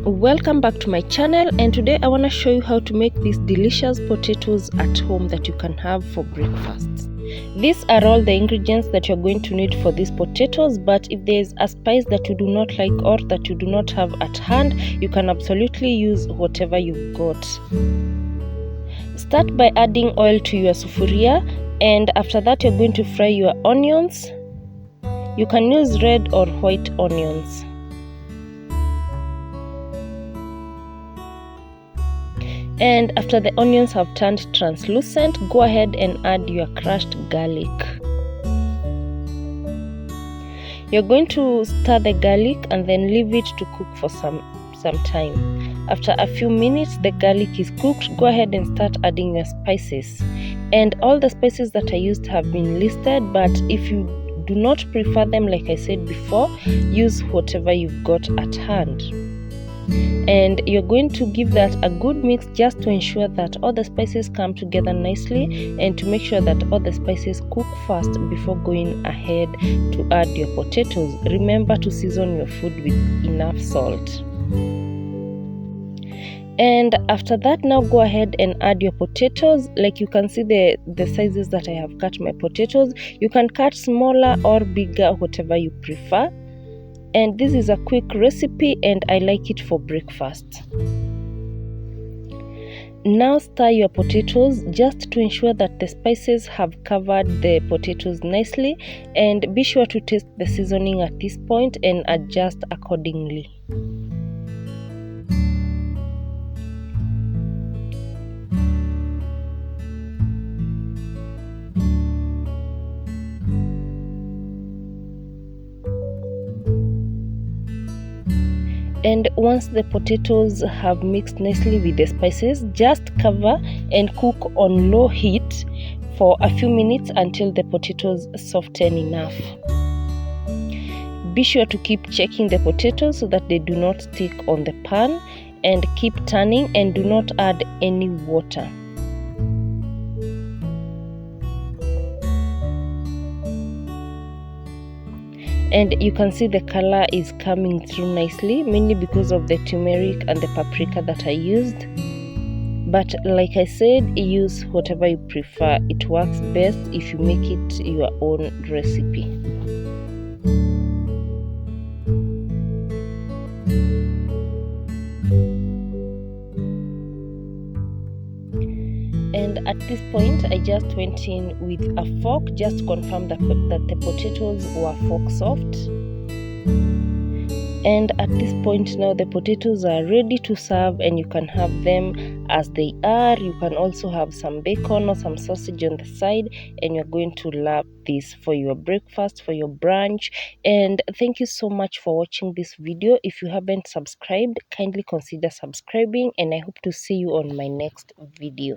Welcome back to my channel, and today I want to show you how to make these delicious potatoes at home that you can have for breakfast. These are all the ingredients that you're going to need for these potatoes, but if there is a spice that you do not like or that you do not have at hand, you can absolutely use whatever you've got. Start by adding oil to your sufuria, and after that you're going to fry your onions. You can use red or white onions. And after the onions have turned translucent, go ahead and add your crushed garlic. You're going to stir the garlic and then leave it to cook for some time. After a few minutes the garlic is cooked, go ahead and start adding your spices. And all the spices that I used have been listed, but if you do not prefer them, like I said before, use whatever you've got at hand. And you're going to give that a good mix just to ensure that all the spices come together nicely and to make sure that all the spices cook fast before going ahead to add your potatoes. Remember to season your food with enough salt. And after that, now go ahead and add your potatoes. Like you can see the sizes that I have cut my potatoes. You can cut smaller or bigger, whatever you prefer. And this is a quick recipe and I like it for breakfast. Now stir your potatoes just to ensure that the spices have covered the potatoes nicely, and be sure to taste the seasoning at this point and adjust accordingly. And once the potatoes have mixed nicely with the spices, just cover and cook on low heat for a few minutes until the potatoes soften enough. Be sure to keep checking the potatoes so that they do not stick on the pan, and keep turning and do not add any water. And you can see the color is coming through nicely, mainly because of the turmeric and the paprika that I used. But like I said, use whatever you prefer. It works best if you make it your own recipe. And at this point, I just went in with a fork just to confirm that the potatoes were fork soft. And at this point now the potatoes are ready to serve, and you can have them as they are. You can also have some bacon or some sausage on the side, and you're going to love this for your breakfast, for your brunch. And thank you so much for watching this video. If you haven't subscribed, kindly consider subscribing, and I hope to see you on my next video.